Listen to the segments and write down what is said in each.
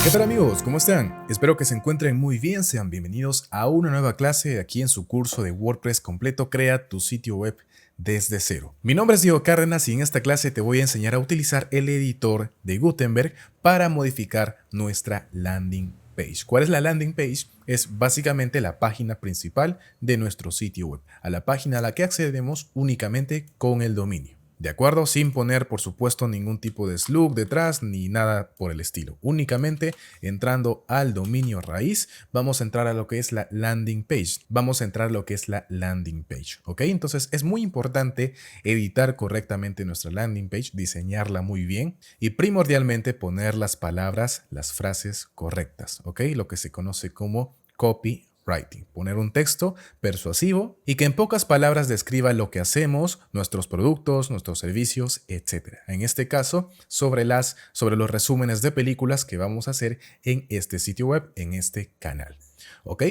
¿Qué tal amigos? ¿Cómo están? Espero que se encuentren muy bien. Sean bienvenidos a una nueva clase aquí en su curso de WordPress completo. Crea tu sitio web desde cero. Mi nombre es Diego Cárdenas y en esta clase te voy a enseñar a utilizar el editor de Gutenberg para modificar nuestra landing page. ¿Cuál es la landing page? Es básicamente la página principal de nuestro sitio web, a la página a la que accedemos únicamente con el dominio. ¿De acuerdo? Sin poner, por supuesto, ningún tipo de slug detrás ni nada por el estilo. Únicamente entrando al dominio raíz, vamos a entrar a lo que es la landing page. Vamos a entrar a lo que es la landing page. ¿Ok? Entonces es muy importante editar correctamente nuestra landing page, diseñarla muy bien y primordialmente poner las palabras, las frases correctas. ¿Ok? Lo que se conoce como copywriting. Poner un texto persuasivo y que en pocas palabras describa lo que hacemos, nuestros productos, nuestros servicios, etc. En este caso, sobre los resúmenes de películas que vamos a hacer en este sitio web, en este canal. ¿Ok?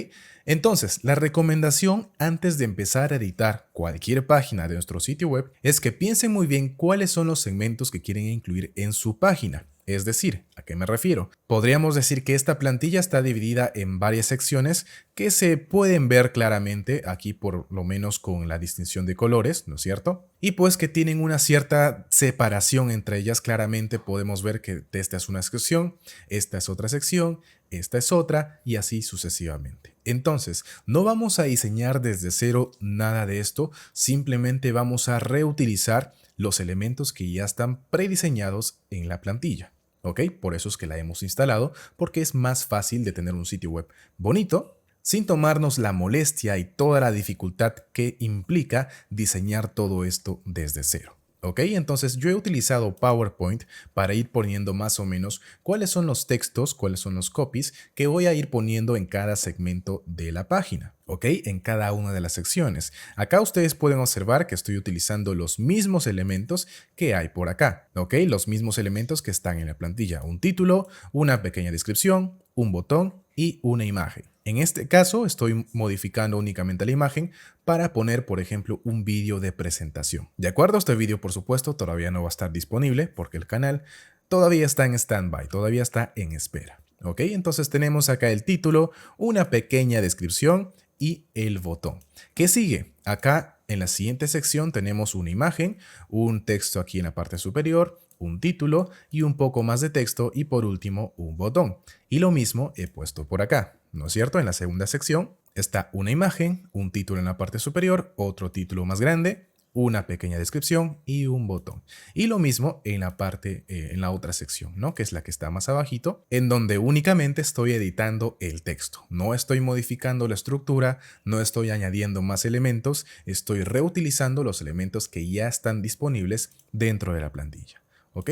Entonces, la recomendación antes de empezar a editar cualquier página de nuestro sitio web es que piensen muy bien cuáles son los segmentos que quieren incluir en su página. Es decir, ¿a qué me refiero? Podríamos decir que esta plantilla está dividida en varias secciones que se pueden ver claramente aquí por lo menos con la distinción de colores, ¿no es cierto? Y pues que tienen una cierta separación entre ellas. Claramente podemos ver que esta es una sección, esta es otra sección, esta es otra y así sucesivamente. Entonces, no vamos a diseñar desde cero nada de esto, simplemente vamos a reutilizar los elementos que ya están prediseñados en la plantilla. ¿Ok? Por eso es que la hemos instalado, porque es más fácil de tener un sitio web bonito, sin tomarnos la molestia y toda la dificultad que implica diseñar todo esto desde cero. ¿Ok? Entonces yo he utilizado PowerPoint para ir poniendo más o menos cuáles son los textos, cuáles son los copies que voy a ir poniendo en cada segmento de la página. ¿Ok? En cada una de las secciones. Acá ustedes pueden observar que estoy utilizando los mismos elementos que hay por acá. ¿Ok? Los mismos elementos que están en la plantilla. Un título, una pequeña descripción, un botón y una imagen. En este caso estoy modificando únicamente la imagen para poner, por ejemplo, un vídeo de presentación. De acuerdo, este vídeo, por supuesto, todavía no va a estar disponible porque el canal todavía está en stand-by, todavía está en espera. ¿Ok? Entonces tenemos acá el título, una pequeña descripción y el botón. ¿Qué sigue? Acá en la siguiente sección tenemos una imagen, un texto aquí en la parte superior, un título y un poco más de texto y por último un botón. Y lo mismo he puesto por acá, ¿no es cierto? En la segunda sección está una imagen, un título en la parte superior, otro título más grande, una pequeña descripción y un botón. Y lo mismo en la parte, en la otra sección, ¿no? Que es la que está más abajito, en donde únicamente estoy editando el texto. No estoy modificando la estructura, no estoy añadiendo más elementos, estoy reutilizando los elementos que ya están disponibles dentro de la plantilla. ¿Ok?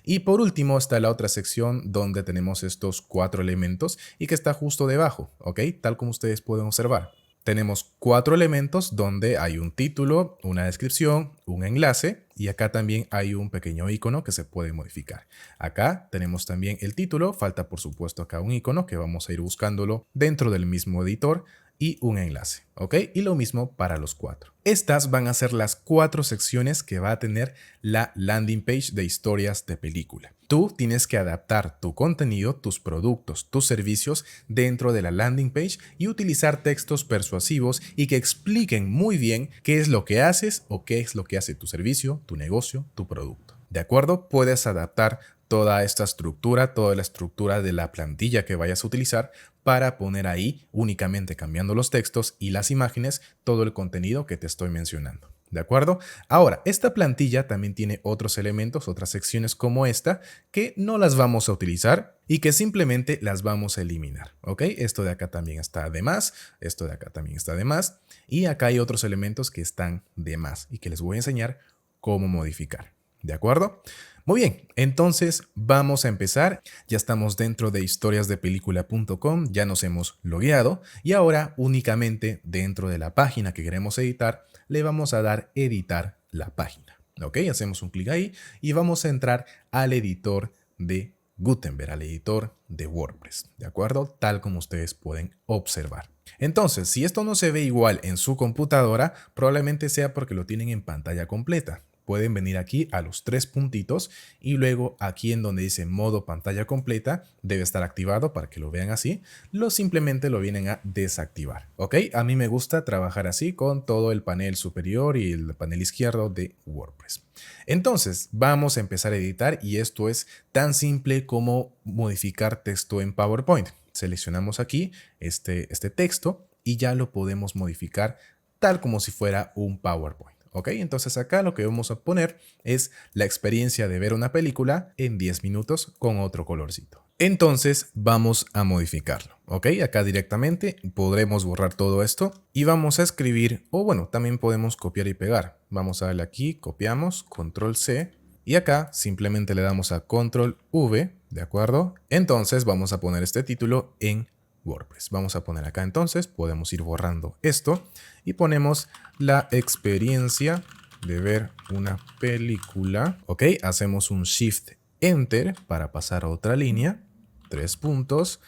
Y por último está la otra sección donde tenemos estos 4 elementos y que está justo debajo, ¿ok? Tal como ustedes pueden observar. Tenemos 4 elementos donde hay un título, una descripción, un enlace y acá también hay un pequeño icono que se puede modificar. Acá tenemos también el título, falta por supuesto acá un icono que vamos a ir buscándolo dentro del mismo editor y un enlace, ¿ok? Y lo mismo para los 4. Estas van a ser las 4 secciones que va a tener la landing page de historias de película. Tú tienes que adaptar tu contenido, tus productos, tus servicios dentro de la landing page y utilizar textos persuasivos y que expliquen muy bien qué es lo que haces o qué es lo que hace tu servicio, tu negocio, tu producto. ¿De acuerdo? Puedes adaptar toda esta estructura, toda la estructura de la plantilla que vayas a utilizar para poner ahí, únicamente cambiando los textos y las imágenes, todo el contenido que te estoy mencionando. ¿De acuerdo? Ahora, esta plantilla también tiene otros elementos, otras secciones como esta, que no las vamos a utilizar y que simplemente las vamos a eliminar. ¿Ok? Esto de acá también está de más, esto de acá también está de más, y acá hay otros elementos que están de más y que les voy a enseñar cómo modificar. ¿De acuerdo? Muy bien, entonces vamos a empezar. Ya estamos dentro de historiasdepelícula.com, ya nos hemos logueado y ahora únicamente dentro de la página que queremos editar le vamos a dar editar la página. Ok, hacemos un clic ahí y vamos a entrar al editor de Gutenberg, al editor de WordPress, ¿de acuerdo? Tal como ustedes pueden observar. Entonces, si esto no se ve igual en su computadora, probablemente sea porque lo tienen en pantalla completa. pueden venir aquí a los 3 puntitos y luego aquí en donde dice modo pantalla completa debe estar activado para que lo vean así. Simplemente lo vienen a desactivar. ¿Ok? A mí me gusta trabajar así con todo el panel superior y el panel izquierdo de WordPress. Entonces vamos a empezar a editar y esto es tan simple como modificar texto en PowerPoint. Seleccionamos aquí este texto y ya lo podemos modificar tal como si fuera un PowerPoint. ¿Ok? Entonces acá lo que vamos a poner es la experiencia de ver una película en 10 minutos con otro colorcito. Entonces vamos a modificarlo. ¿Ok? Acá directamente podremos borrar todo esto y vamos a escribir, o bueno, también podemos copiar y pegar. Vamos a darle aquí, copiamos, control C y acá simplemente le damos a control V, ¿de acuerdo? Entonces vamos a poner este título en WordPress. Vamos a poner acá entonces, podemos ir borrando esto y ponemos la experiencia de ver una película. Ok, hacemos un Shift Enter para pasar a otra línea, 3 puntos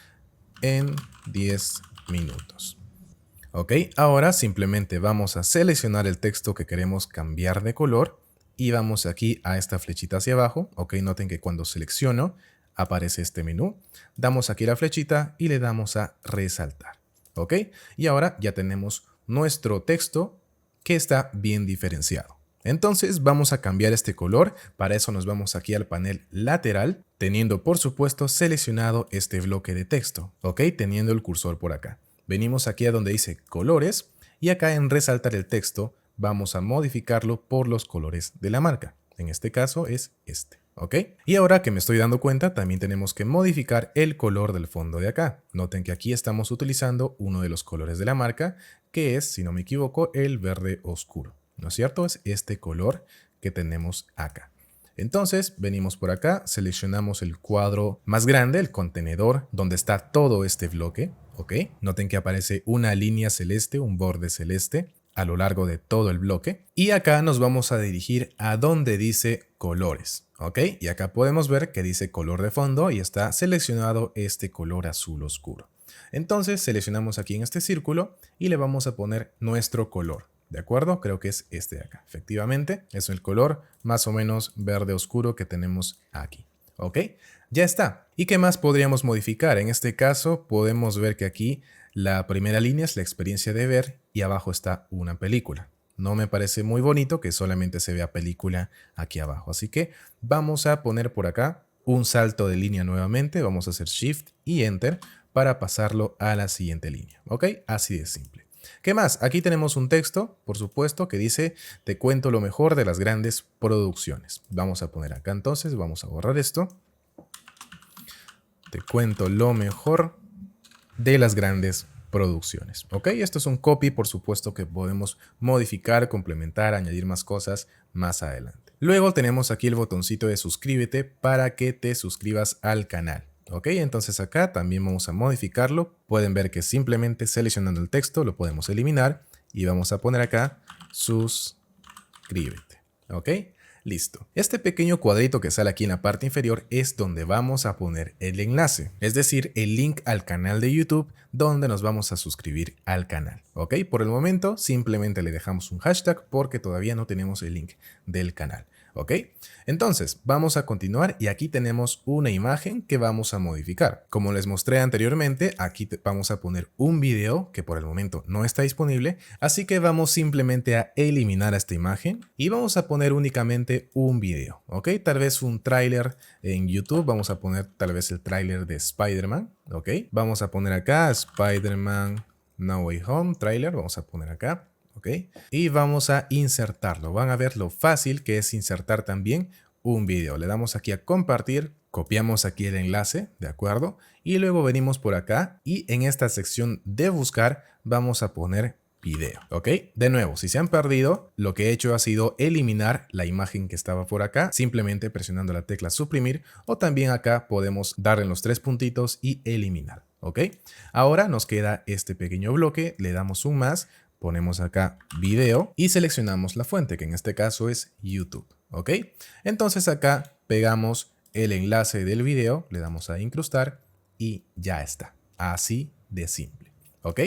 en 10 minutos. Ok, ahora simplemente vamos a seleccionar el texto que queremos cambiar de color y vamos aquí a esta flechita hacia abajo. Ok, noten que cuando selecciono aparece este menú. Damos aquí la flechita y le damos a resaltar. ¿Ok? Y ahora ya tenemos nuestro texto que está bien diferenciado. Entonces vamos a cambiar este color. Para eso nos vamos aquí al panel lateral, teniendo por supuesto seleccionado este bloque de texto. ¿Ok? Teniendo el cursor por acá. Venimos aquí a donde dice colores y acá en resaltar el texto vamos a modificarlo por los colores de la marca. En este caso es este. ¿Ok? Y ahora que me estoy dando cuenta, también tenemos que modificar el color del fondo de acá. Noten que aquí estamos utilizando uno de los colores de la marca, que es, si no me equivoco, el verde oscuro. ¿No es cierto? Es este color que tenemos acá. Entonces, venimos por acá, seleccionamos el cuadro más grande, el contenedor, donde está todo este bloque. ¿Ok? Noten que aparece una línea celeste, un borde celeste a lo largo de todo el bloque. Y acá nos vamos a dirigir a donde dice colores. ¿Ok? Y acá podemos ver que dice color de fondo y está seleccionado este color azul oscuro. Entonces seleccionamos aquí en este círculo y le vamos a poner nuestro color. ¿De acuerdo? Creo que es este de acá. Efectivamente, es el color más o menos verde oscuro que tenemos aquí. ¿Ok? Ya está. ¿Y qué más podríamos modificar? En este caso podemos ver que aquí la primera línea es la experiencia de ver y abajo está una película. No me parece muy bonito que solamente se vea película aquí abajo. Así que vamos a poner por acá un salto de línea nuevamente. Vamos a hacer Shift y Enter para pasarlo a la siguiente línea. ¿Ok? Así de simple. ¿Qué más? Aquí tenemos un texto, por supuesto, que dice te cuento lo mejor de las grandes producciones. Vamos a poner acá entonces, vamos a borrar esto. Te cuento lo mejor de las grandes producciones. ¿Ok? Esto es un copy, por supuesto, que podemos modificar, complementar, añadir más cosas más adelante. Luego tenemos aquí el botoncito de suscríbete para que te suscribas al canal. ¿Ok? Entonces acá también vamos a modificarlo. Pueden ver que simplemente seleccionando el texto lo podemos eliminar y vamos a poner acá suscríbete. ¿Ok? Listo. Este pequeño cuadrito que sale aquí en la parte inferior es donde vamos a poner el enlace, es decir, el link al canal de YouTube donde nos vamos a suscribir al canal. ¿Ok? Por el momento simplemente le dejamos un hashtag porque todavía no tenemos el link del canal. ¿Ok? Entonces, vamos a continuar y aquí tenemos una imagen que vamos a modificar. Como les mostré anteriormente, aquí vamos a poner un video que por el momento no está disponible, así que vamos simplemente a eliminar esta imagen y vamos a poner únicamente un video. ¿Ok? Tal vez un tráiler en YouTube, vamos a poner tal vez el tráiler de Spider-Man. ¿Ok? Vamos a poner acá Spider-Man No Way Home, tráiler, vamos a poner acá. ¿Ok? Y vamos a insertarlo. Van a ver lo fácil que es insertar también un video. Le damos aquí a compartir, copiamos aquí el enlace, ¿de acuerdo? Y luego venimos por acá y en esta sección de buscar vamos a poner video, ¿ok? De nuevo, si se han perdido, lo que he hecho ha sido eliminar la imagen que estaba por acá, simplemente presionando la tecla suprimir, o también acá podemos darle en los 3 puntitos y eliminar, ¿ok? Ahora nos queda este pequeño bloque, le damos un más, ponemos acá video y seleccionamos la fuente, que en este caso es YouTube. ¿Ok? Entonces acá pegamos el enlace del video, le damos a incrustar y ya está. Así de simple. ¿Ok?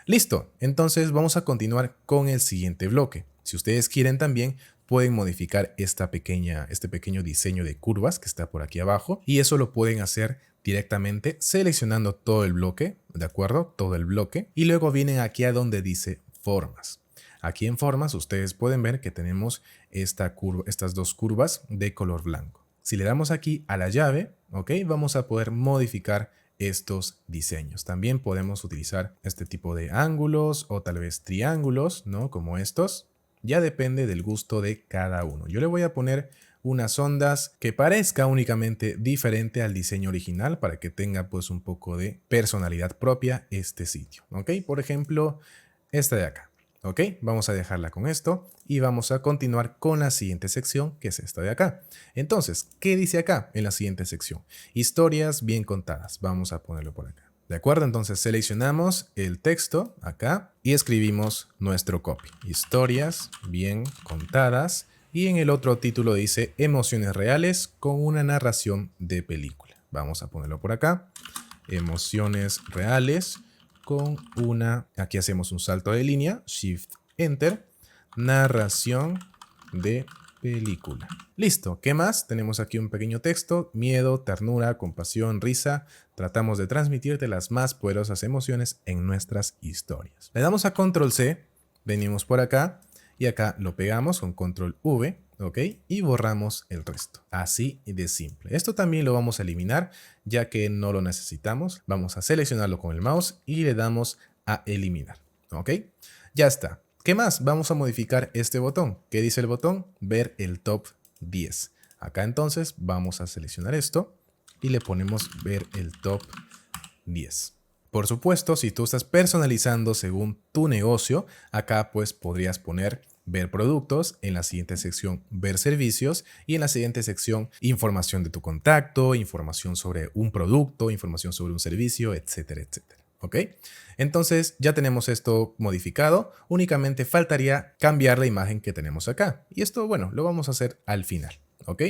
Listo. Entonces vamos a continuar con el siguiente bloque. Si ustedes quieren también pueden modificar este pequeño diseño de curvas que está por aquí abajo, y eso lo pueden hacer directamente seleccionando todo el bloque, ¿de acuerdo? Todo el bloque, y luego vienen aquí a donde dice formas. Aquí en formas ustedes pueden ver que tenemos estas dos curvas de color blanco. Si le damos aquí a la llave, ¿ok? Vamos a poder modificar estos diseños. También podemos utilizar este tipo de ángulos o tal vez triángulos, ¿no? Como estos. Ya depende del gusto de cada uno. Yo le voy a poner unas ondas que parezca únicamente diferente al diseño original para que tenga pues un poco de personalidad propia este sitio, ¿ok? Por ejemplo, esta de acá, ¿ok? Vamos a dejarla con esto y vamos a continuar con la siguiente sección, que es esta de acá. Entonces, ¿qué dice acá en la siguiente sección? Historias bien contadas. Vamos a ponerlo por acá. ¿De acuerdo? Entonces seleccionamos el texto acá y escribimos nuestro copy. Historias bien contadas. Y en el otro título dice emociones reales con una narración de película. Vamos a ponerlo por acá. Emociones reales con una... Aquí hacemos un salto de línea. Shift Enter. Narración de película. Listo. ¿Qué más? Tenemos aquí un pequeño texto. Miedo, ternura, compasión, risa. Tratamos de transmitirte las más poderosas emociones en nuestras historias. Le damos a Control C. Venimos por acá. Y acá lo pegamos con Control V, ¿ok? Y borramos el resto. Así de simple. Esto también lo vamos a eliminar ya que no lo necesitamos. Vamos a seleccionarlo con el mouse y le damos a eliminar, ¿ok? Ya está. ¿Qué más? Vamos a modificar este botón. ¿Qué dice el botón? Ver el top 10. Acá entonces vamos a seleccionar esto y le ponemos ver el top 10. Por supuesto, si tú estás personalizando según tu negocio, acá pues podrías poner ver productos, en la siguiente sección ver servicios y en la siguiente sección información de tu contacto, información sobre un producto, información sobre un servicio, etcétera, etcétera. ¿Ok? Entonces ya tenemos esto modificado, únicamente faltaría cambiar la imagen que tenemos acá. Y esto, bueno, lo vamos a hacer al final. ¿Ok?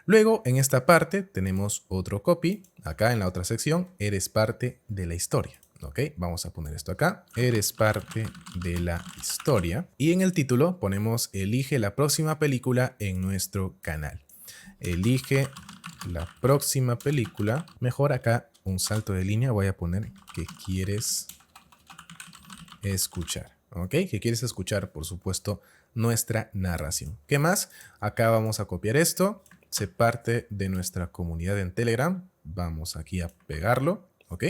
Luego en esta parte tenemos otro copy, acá en la otra sección, eres parte de la historia. ¿Ok? Vamos a poner esto acá, eres parte de la historia. Y en el título ponemos elige la próxima película en nuestro canal. Elige la próxima película. Mejor acá un salto de línea, voy a poner que quieres escuchar. ¿Ok? Que quieres escuchar, por supuesto, nuestra narración. ¿Qué más? Acá vamos a copiar esto. Se parte de nuestra comunidad en Telegram. Vamos aquí a pegarlo. ¿Ok?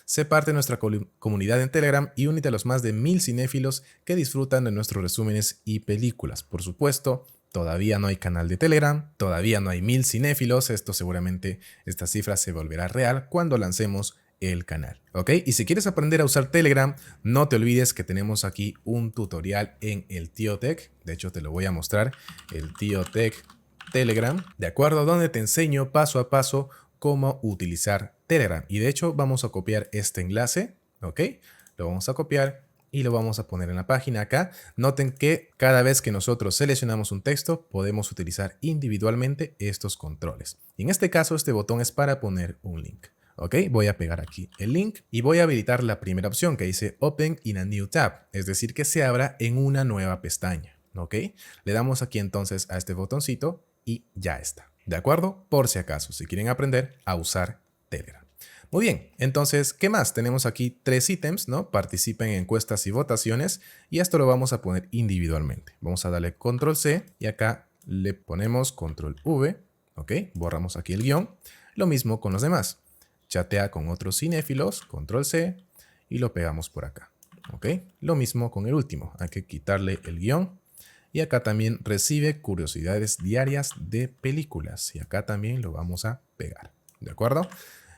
Sé parte de nuestra comunidad en Telegram y únete a los más de 1000 cinéfilos que disfrutan de nuestros resúmenes y películas. Por supuesto, todavía no hay canal de Telegram, todavía no hay 1000 cinéfilos. Esto seguramente, esta cifra se volverá real cuando lancemos el canal, ¿ok? Y si quieres aprender a usar Telegram, no te olvides que tenemos aquí un tutorial en el Tío Tech. De hecho, te lo voy a mostrar, el Tío Tech Telegram, ¿de acuerdo? Donde te enseño paso a paso cómo utilizar Telegram. Y de hecho, vamos a copiar este enlace, ¿ok? Lo vamos a copiar y lo vamos a poner en la página acá. Noten que cada vez que nosotros seleccionamos un texto, podemos utilizar individualmente estos controles. Y en este caso, este botón es para poner un link. Ok, voy a pegar aquí el link y voy a habilitar la primera opción que dice Open in a New Tab, es decir, que se abra en una nueva pestaña. Ok, le damos aquí entonces a este botoncito y ya está. ¿De acuerdo? Por si acaso, si quieren aprender a usar Telegram. Muy bien, entonces, ¿qué más? Tenemos aquí 3 ítems, ¿no? Participen en encuestas y votaciones y esto lo vamos a poner individualmente. Vamos a darle Control C y acá le ponemos Control V, ¿ok? Borramos aquí el guión. Lo mismo con los demás. Chatea con otros cinéfilos, Control C, y lo pegamos por acá. ¿Ok? Lo mismo con el último, hay que quitarle el guión. Y acá también recibe curiosidades diarias de películas. Y acá también lo vamos a pegar. ¿De acuerdo?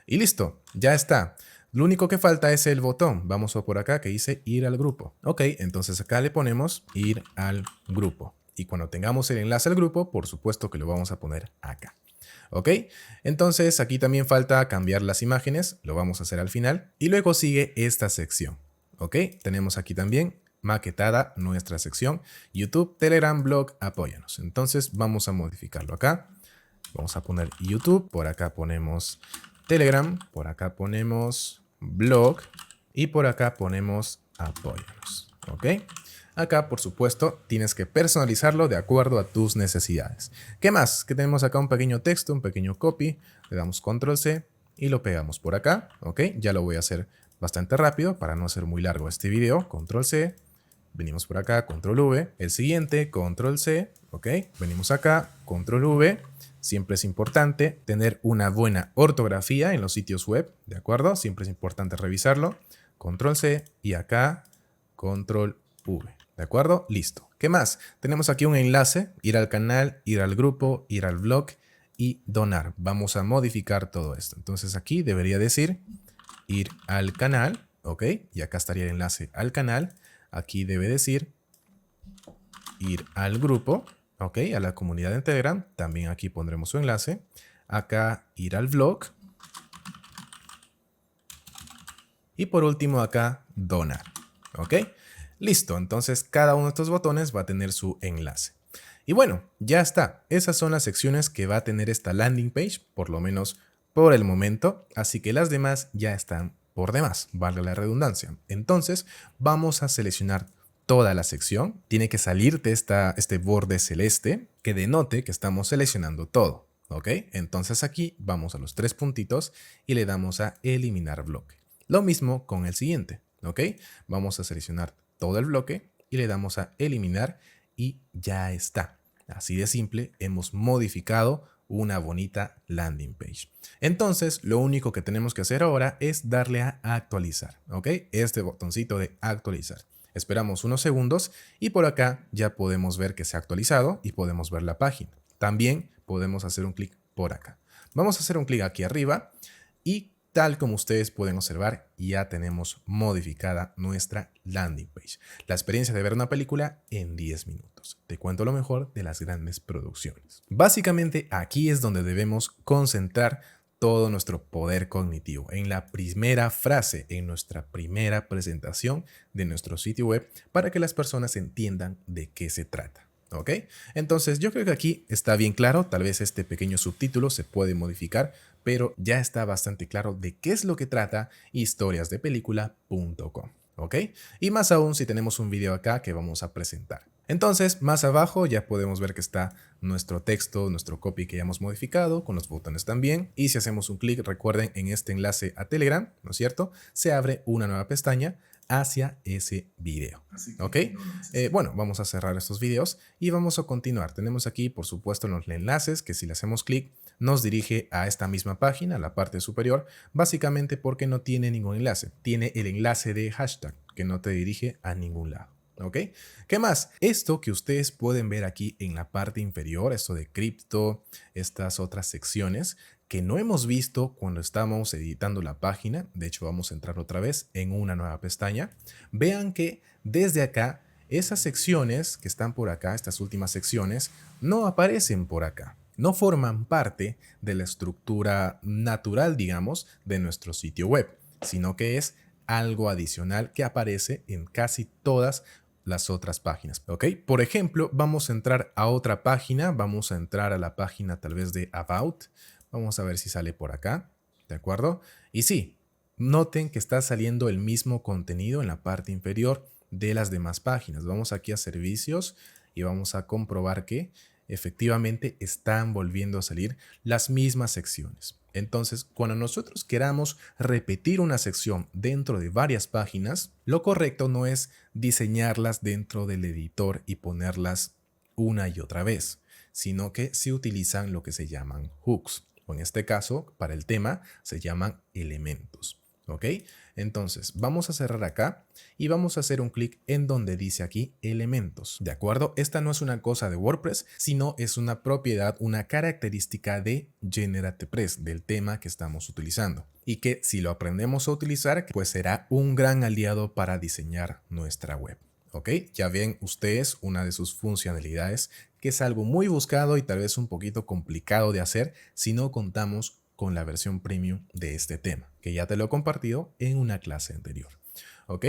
Y listo, ya está. Lo único que falta es el botón. Vamos a por acá que dice ir al grupo. Ok, entonces acá le ponemos ir al grupo. Y cuando tengamos el enlace al grupo, por supuesto que lo vamos a poner acá. ¿Ok? Entonces aquí también falta cambiar las imágenes, lo vamos a hacer al final. Y luego sigue esta sección. ¿Ok? Tenemos aquí también maquetada nuestra sección YouTube, Telegram, Blog, apóyanos. Entonces vamos a modificarlo acá. Vamos a poner YouTube, por acá ponemos Telegram, por acá ponemos Blog y por acá ponemos apóyanos. ¿Ok? Acá, por supuesto, tienes que personalizarlo de acuerdo a tus necesidades. ¿Qué más? Que tenemos acá un pequeño texto, un pequeño copy. Le damos control C y lo pegamos por acá. ¿Ok? Ya lo voy a hacer bastante rápido para no hacer muy largo este video. Control C. Venimos por acá, control V. El siguiente, control C. ¿Ok? Venimos acá, control V. Siempre es importante tener una buena ortografía en los sitios web. ¿De acuerdo? Siempre es importante revisarlo. Control C y acá, control V. ¿De acuerdo? Listo. ¿Qué más? Tenemos aquí un enlace, ir al canal, ir al grupo, ir al blog y donar. Vamos a modificar todo esto. Entonces aquí debería decir ir al canal, ¿ok? Y acá estaría el enlace al canal. Aquí debe decir ir al grupo, ¿ok? A la comunidad de Telegram. También aquí pondremos su enlace. Acá ir al blog. Y por último acá donar, ¿ok? Listo, entonces cada uno de estos botones va a tener su enlace. Y bueno, ya está. Esas son las secciones que va a tener esta landing page, por lo menos por el momento. Así que las demás ya están por demás, valga la redundancia. Entonces vamos a seleccionar toda la sección. Tiene que salirte este borde celeste que denote que estamos seleccionando todo, ¿ok? Entonces aquí vamos a los tres puntitos y le damos a eliminar bloque. Lo mismo con el siguiente, ¿ok? Vamos a seleccionar todo el bloque y le damos a eliminar y ya está. Así de simple, hemos modificado una bonita landing page. Entonces, lo único que tenemos que hacer ahora es darle a actualizar, ¿ok? Este botoncito de actualizar. Esperamos unos segundos y por acá ya podemos ver que se ha actualizado y podemos ver la página. También podemos hacer un clic por acá. Vamos a hacer un clic aquí arriba y tal como ustedes pueden observar, ya tenemos modificada nuestra landing page. La experiencia de ver una película en 10 minutos. Te cuento lo mejor de las grandes producciones. Básicamente aquí es donde debemos concentrar todo nuestro poder cognitivo, en la primera frase, en nuestra primera presentación de nuestro sitio web, para que las personas entiendan de qué se trata. ¿Ok? Entonces yo creo que aquí está bien claro, tal vez este pequeño subtítulo se puede modificar, pero ya está bastante claro de qué es lo que trata historiasdepelícula.com. ¿Ok? Y más aún si tenemos un video acá que vamos a presentar. Entonces, más abajo ya podemos ver que está nuestro texto, nuestro copy que ya hemos modificado, con los botones también. Y si hacemos un clic, recuerden, en este enlace a Telegram, ¿no es cierto? Se abre una nueva pestaña hacia ese video. ¿Ok? Bueno, vamos a cerrar estos videos y vamos a continuar. Tenemos aquí, por supuesto, los enlaces que si le hacemos clic, nos dirige a esta misma página, a la parte superior, básicamente porque no tiene ningún enlace. Tiene el enlace de hashtag que no te dirige a ningún lado. ¿Ok? ¿Qué más? Esto que ustedes pueden ver aquí en la parte inferior, esto de cripto, estas otras secciones que no hemos visto cuando estamos editando la página. De hecho, vamos a entrar otra vez en una nueva pestaña. Vean que desde acá, esas secciones que están por acá, estas últimas secciones, no aparecen por acá. No forman parte de la estructura natural, digamos, de nuestro sitio web, sino que es algo adicional que aparece en casi todas las otras páginas, ¿ok? Por ejemplo, vamos a entrar a otra página, vamos a entrar a la página tal vez de About, vamos a ver si sale por acá, ¿de acuerdo? Y sí, noten que está saliendo el mismo contenido en la parte inferior de las demás páginas. Vamos aquí a servicios y vamos a comprobar que efectivamente están volviendo a salir las mismas secciones. Entonces, cuando nosotros queramos repetir una sección dentro de varias páginas, lo correcto no es diseñarlas dentro del editor y ponerlas una y otra vez, sino que se utilizan lo que se llaman hooks, o en este caso, para el tema, se llaman elementos. ¿Ok? Entonces, vamos a cerrar acá y vamos a hacer un clic en donde dice aquí elementos. ¿De acuerdo? Esta no es una cosa de WordPress, sino es una propiedad, una característica de GeneratePress, del tema que estamos utilizando. Y que si lo aprendemos a utilizar, pues será un gran aliado para diseñar nuestra web. ¿Ok? Ya ven ustedes una de sus funcionalidades, que es algo muy buscado y tal vez un poquito complicado de hacer si no contamos con la versión premium de este tema, que ya te lo he compartido en una clase anterior. ¿Ok?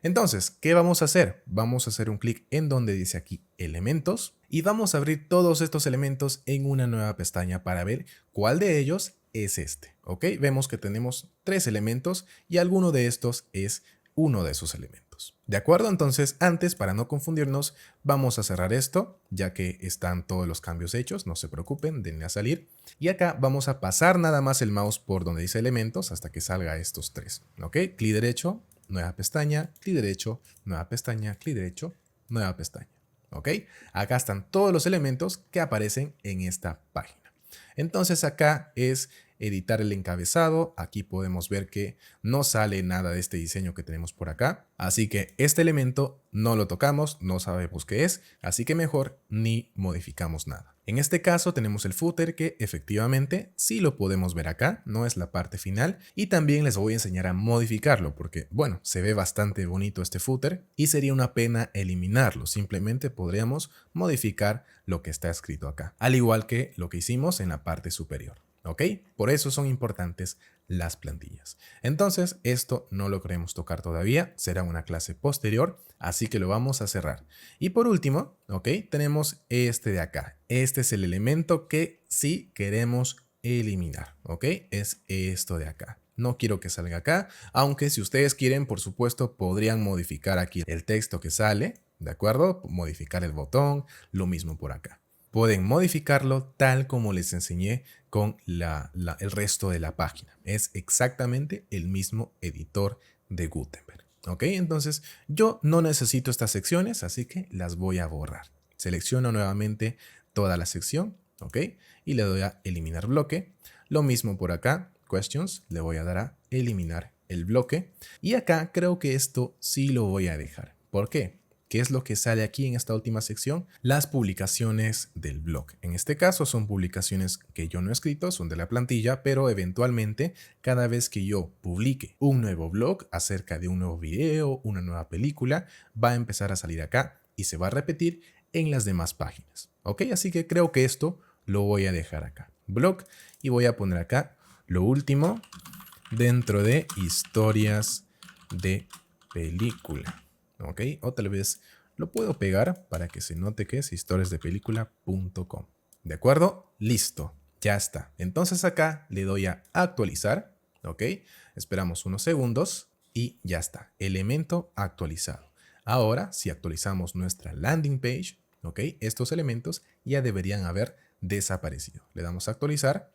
Entonces, ¿qué vamos a hacer? Vamos a hacer un clic en donde dice aquí elementos y vamos a abrir todos estos elementos en una nueva pestaña para ver cuál de ellos es este. ¿Ok? Vemos que tenemos 3 elementos y alguno de estos es uno de esos elementos. elementos. ¿De acuerdo? Entonces, antes, para no confundirnos, vamos a cerrar esto, ya que están todos los cambios hechos, no se preocupen, denle a salir. Y acá vamos a pasar nada más el mouse por donde dice elementos hasta que salga estos tres. ¿Ok? Clic derecho, nueva pestaña, clic derecho, nueva pestaña, clic derecho, nueva pestaña. ¿Ok? Acá están todos los elementos que aparecen en esta página. Entonces acá es editar el encabezado. Aquí podemos ver que no sale nada de este diseño que tenemos por acá. Así que este elemento no lo tocamos, no sabemos qué es, así que mejor ni modificamos nada. En este caso tenemos el footer que efectivamente sí lo podemos ver acá, no es la parte final. Y también les voy a enseñar a modificarlo porque, bueno, se ve bastante bonito este footer y sería una pena eliminarlo. Simplemente podríamos modificar lo que está escrito acá, al igual que lo que hicimos en la parte superior. ¿Ok? Por eso son importantes las plantillas. Entonces, esto no lo queremos tocar todavía, será una clase posterior, así que lo vamos a cerrar. Y por último, ¿ok? Tenemos este de acá. Este es el elemento que sí queremos eliminar, ¿ok? Es esto de acá. No quiero que salga acá, aunque si ustedes quieren, por supuesto, podrían modificar aquí el texto que sale, ¿de acuerdo? Modificar el botón, lo mismo por acá. Pueden modificarlo tal como les enseñé con el resto de la página. Es exactamente el mismo editor de Gutenberg. ¿Ok? Entonces yo no necesito estas secciones, así que las voy a borrar. Selecciono nuevamente toda la sección, ¿ok? Y le doy a eliminar bloque. Lo mismo por acá, questions, le voy a dar a eliminar el bloque. Y acá creo que esto sí lo voy a dejar. ¿Por qué? ¿Qué es lo que sale aquí en esta última sección? Las publicaciones del blog. En este caso son publicaciones que yo no he escrito, son de la plantilla, pero eventualmente cada vez que yo publique un nuevo blog acerca de un nuevo video, una nueva película, va a empezar a salir acá y se va a repetir en las demás páginas. ¿Ok? Así que creo que esto lo voy a dejar acá. Blog, y voy a poner acá lo último dentro de historias de película. ¿Ok? O tal vez lo puedo pegar para que se note que es historiasdepelícula.com. ¿De acuerdo? Listo. Ya está. Entonces acá le doy a actualizar. ¿Ok? Esperamos unos segundos y ya está. Elemento actualizado. Ahora, si actualizamos nuestra landing page, ¿ok? Estos elementos ya deberían haber desaparecido. Le damos a actualizar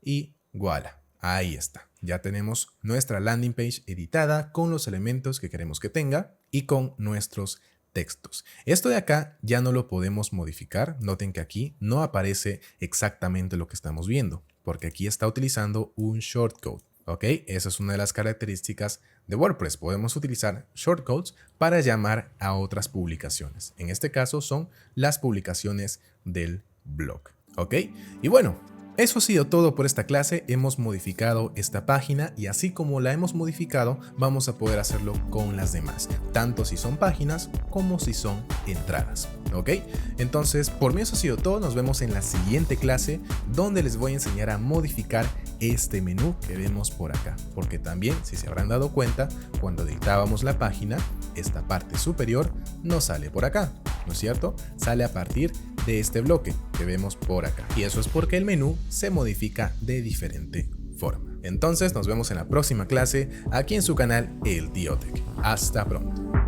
y voilà. Ahí está. Ya tenemos nuestra landing page editada con los elementos que queremos que tenga y con nuestros textos. Esto de acá ya no lo podemos modificar. Noten que aquí no aparece exactamente lo que estamos viendo, porque aquí está utilizando un shortcode. ¿Ok? Esa es una de las características de WordPress. Podemos utilizar shortcodes para llamar a otras publicaciones. En este caso son las publicaciones del blog. ¿Ok? Y bueno, eso ha sido todo por esta clase. Hemos modificado esta página y así como la hemos modificado, vamos a poder hacerlo con las demás, tanto si son páginas como si son entradas. ¿Ok? Entonces, por mí eso ha sido todo. Nos vemos en la siguiente clase donde les voy a enseñar a modificar este menú que vemos por acá. Porque también, si se habrán dado cuenta, cuando editábamos la página, esta parte superior no sale por acá, ¿no es cierto? Sale a partir de este bloque que vemos por acá. Y eso es porque el menú se modifica de diferente forma. Entonces nos vemos en la próxima clase aquí en su canal El Tío Tech. Hasta pronto.